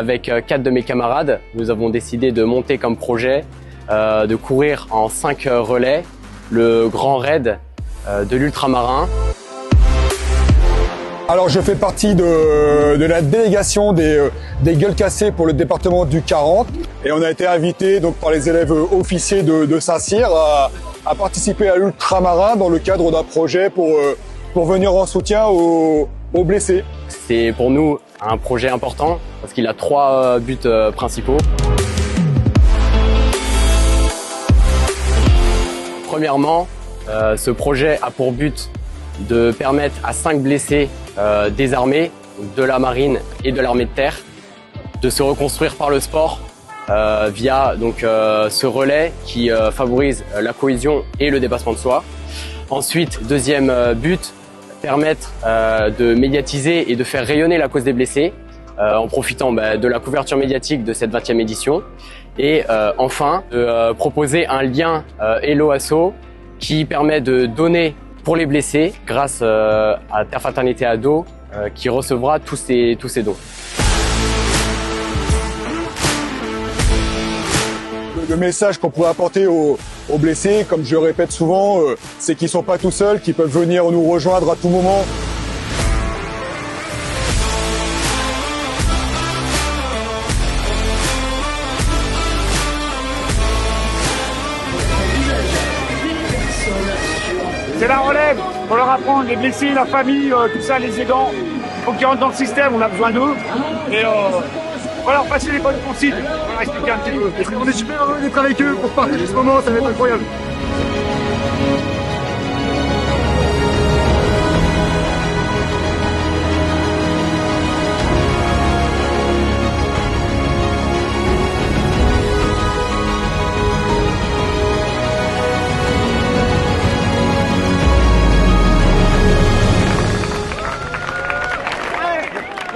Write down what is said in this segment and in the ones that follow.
avec 4 de mes camarades, nous avons décidé de monter comme projet, de courir en 5 relais, le Grand Raid de l'Ultramarin. Alors je fais partie de la délégation des gueules cassées pour le département du 40 et on a été invité donc par les élèves officiers de Saint-Cyr à participer à l'Ultramarin dans le cadre d'un projet pour venir en soutien aux blessés. C'est pour nous un projet important parce qu'il a 3 buts principaux. Premièrement, ce projet a pour but de permettre à 5 blessés désarmés de la marine et de l'armée de terre de se reconstruire par le sport via donc ce relais qui favorise la cohésion et le dépassement de soi. Ensuite, deuxième but, permettre de médiatiser et de faire rayonner la cause des blessés en profitant de la couverture médiatique de cette 20e édition. Et enfin, de proposer un lien Hello Asso qui permet de donner pour les blessés grâce à Terre Fraternité Ado qui recevra tous ces dons. Le message qu'on pourrait apporter aux blessés, comme je le répète souvent, c'est qu'ils ne sont pas tout seuls, qu'ils peuvent venir nous rejoindre à tout moment. C'est la relève, pour leur apprendre, les blessés, la famille, tout ça, les aidants. Il faut qu'ils rentrent dans le système, on a besoin d'eux. Et on va leur passer les bonnes consignes, on va leur expliquer un petit peu. On est super heureux d'être avec eux pour partager ce moment, ça va être incroyable.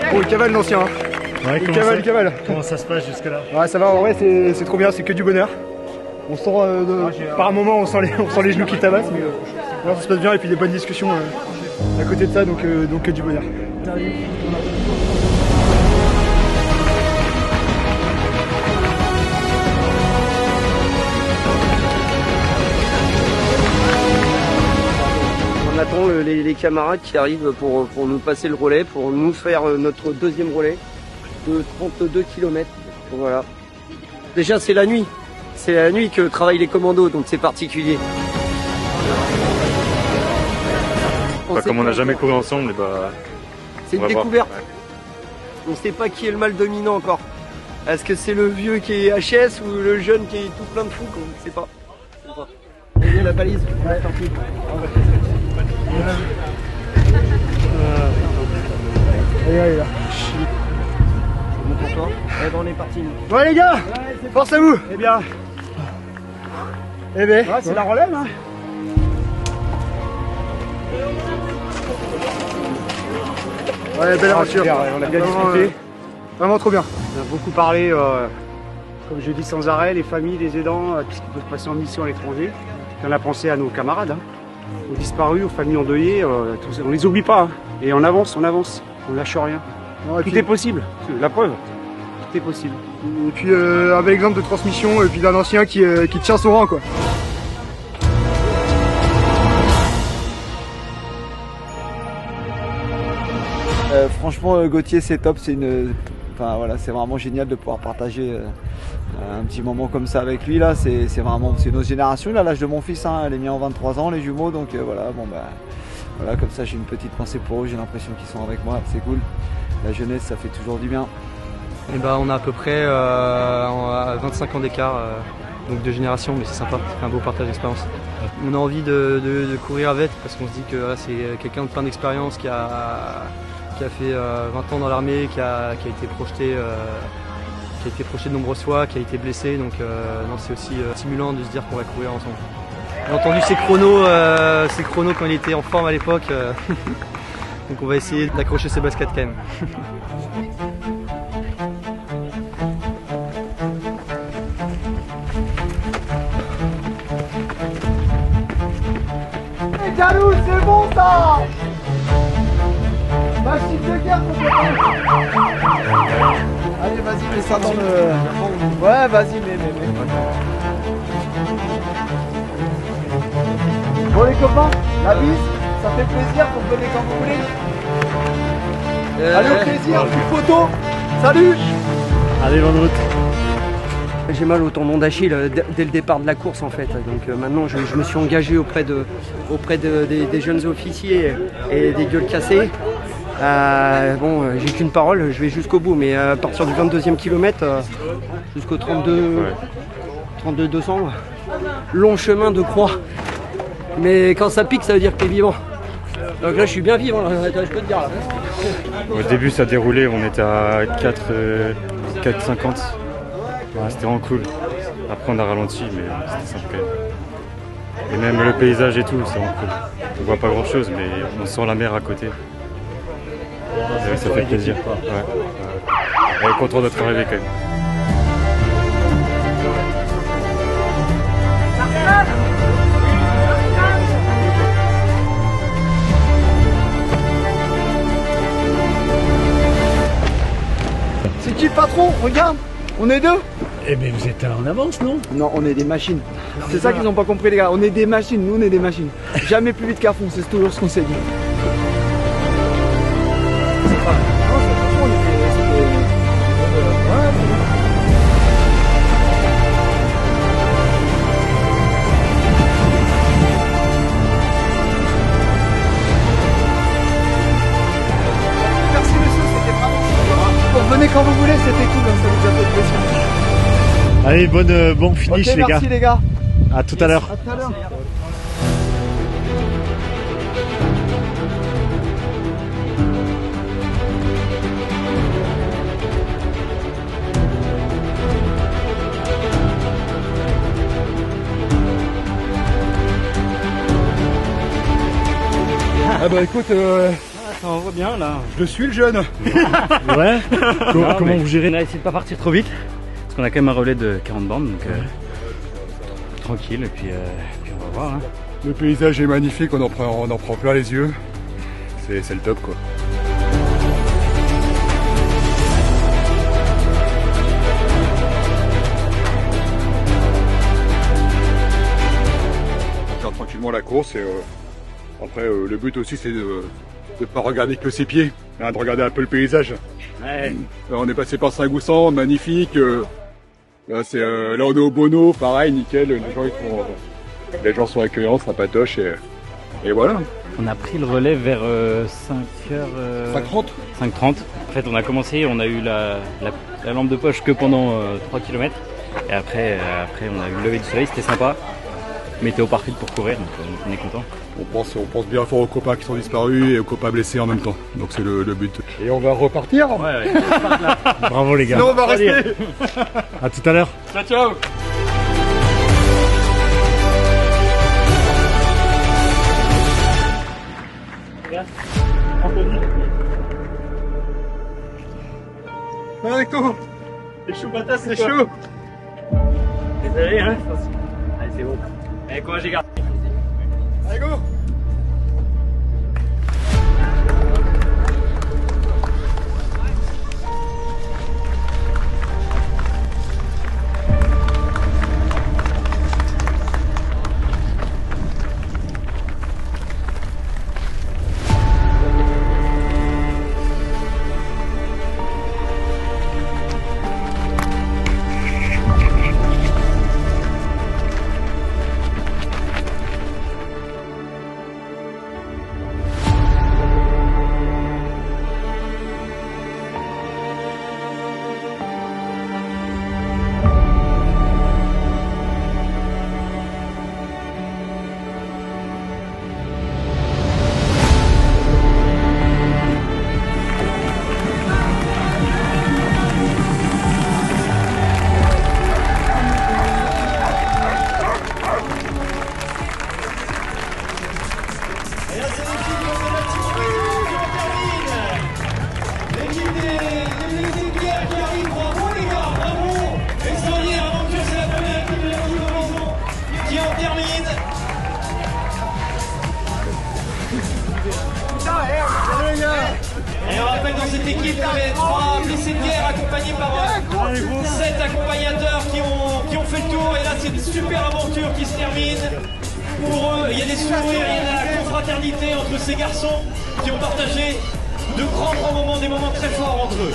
Bon, il cavale l'ancien. Ouais, il cavale. Comment ça se passe jusque-là? Ouais, ça va, en vrai, c'est trop bien, c'est que du bonheur. On sent, par un moment, on sent les genoux qui tabassent, mais ça se passe bien, et puis des bonnes discussions à côté de ça, donc que du bonheur. On attend les camarades qui arrivent pour nous passer le relais, pour nous faire notre deuxième relais de 32 km. Voilà. Déjà c'est la nuit. C'est la nuit que travaillent les commandos, donc c'est particulier. Comme on n'a jamais couru ensemble, c'est une découverte. On ne sait pas qui est le mal dominant encore. Est-ce que c'est le vieux qui est HS ou le jeune qui est tout plein de fous? On ne sait pas. Et la balise. Ouais, tant pis. Allez, là. C'est bon pour toi? Eh ben on est parti. Ouais les gars, force à vous. Eh bien, c'est la relève. Hein. Ouais, belle aventure. On a bien discuté. Vraiment trop bien. On a beaucoup parlé, comme je dis sans arrêt, les familles, les aidants, qui peuvent passer en mission à l'étranger. On a pensé à nos camarades, aux disparus, aux familles endeuillées, on les oublie pas. Et on avance, on lâche rien. Tout est possible, la preuve, tout est possible. Et puis un bel exemple de transmission, et puis d'un ancien qui tient son rang, quoi. Franchement, Gauthier, c'est top, enfin, voilà, c'est vraiment génial de pouvoir partager un petit moment comme ça avec lui là. C'est notre génération, il a l'âge de mon fils, les miens ont 23 ans, les jumeaux, donc voilà, voilà, comme ça j'ai une petite pensée pour eux, j'ai l'impression qu'ils sont avec moi, c'est cool. La jeunesse, ça fait toujours du bien. Et on a à peu près 25 ans d'écart, donc de génération, mais c'est sympa, c'est un beau partage d'expérience. On a envie de courir avec parce qu'on se dit que c'est quelqu'un de plein d'expérience qui a fait 20 ans dans l'armée, qui a été projeté de nombreuses fois, qui a été blessé, donc c'est aussi stimulant de se dire qu'on va courir ensemble. J'ai entendu ses chronos quand il était en forme à l'époque, donc on va essayer d'accrocher ses baskets quand même. Les jaloux, c'est bon ça! Machine de guerre complètement! Allez, vas-y! ça dans le... Ouais, vas-y, mais. Bon les copains, la bise, ça fait plaisir, vous venez quand vous voulez. Allez au plaisir, une photo. Salut. Allez, bonne route. J'ai mal au tendon d'Achille dès le départ de la course en fait. Donc maintenant je me suis engagé auprès des jeunes officiers et des gueules cassées. J'ai qu'une parole, je vais jusqu'au bout, mais à partir du 22e kilomètre jusqu'au 32 200, long chemin de croix. Mais quand ça pique, ça veut dire que t'es vivant. Donc là je suis bien vivant, je peux te dire là. Au début ça déroulait, on était à 4,50. Ouais, c'était vraiment cool. Après on a ralenti, mais c'était sympa quand même. Et même le paysage et tout, c'est vraiment cool. On voit pas grand chose, mais on sent la mer à côté. Et ça fait plaisir. Ouais. Et content d'être arrivé quand même. C'est qui le patron? Regarde, on est deux. Eh bien, vous êtes en avance, non? Non, on est des machines. C'est ça qu'ils n'ont pas compris, les gars. On est des machines, nous on est des machines. Jamais plus vite qu'à fond, c'est toujours ce qu'on s'est dit. Merci messieurs, c'était vraiment... Venez quand vous voulez, c'était cool, ça nous a fait plaisir. Allez, bon finish, Ok, les gars. merci les gars. À tout à l'heure. À tout à l'heure. Ah bah écoute, Ça envoie bien là. je suis le jeune. Ouais. Comment mais vous gérez? On a essayé de pas partir trop vite. Parce qu'on a quand même un relais de 40 bandes. Donc tranquille et puis on va voir. Hein. Le paysage est magnifique, on en prend plein les yeux. C'est le top quoi. On tire tranquillement la course et après le but aussi c'est de ne pas regarder que ses pieds, hein, de regarder un peu le paysage. Ouais. Là, on est passé par Saint-Goussan, magnifique. Là on est au Bono, pareil, nickel. Les gens sont accueillants, ça patoche et voilà. On a pris le relais vers 5h... 5h30 5h30. En fait, on a commencé, on a eu la lampe de poche que pendant 3 km. Et après, on a eu le lever du soleil, c'était sympa. Météo parfaite pour courir, donc on est content. On pense bien fort aux copains qui sont disparus et aux copains blessés en même temps. Donc c'est le but. Et on va repartir. Ouais. Bravo, les gars. Sinon on va rester. À tout à l'heure. Ciao, ciao. Avec toi. C'est chaud patate, C'est chaud. Désolé, hein. Allez, c'est bon. Allez, courage les gars. Allez, go. Et on rappelle dans cette équipe, il y avait 3 blessés de guerre accompagnés par 7 accompagnateurs qui ont fait le tour. Et là, c'est une super aventure qui se termine. Pour eux, il y a des sourires, il y a de la confraternité entre ces garçons qui ont partagé de grands moments, des moments très forts entre eux.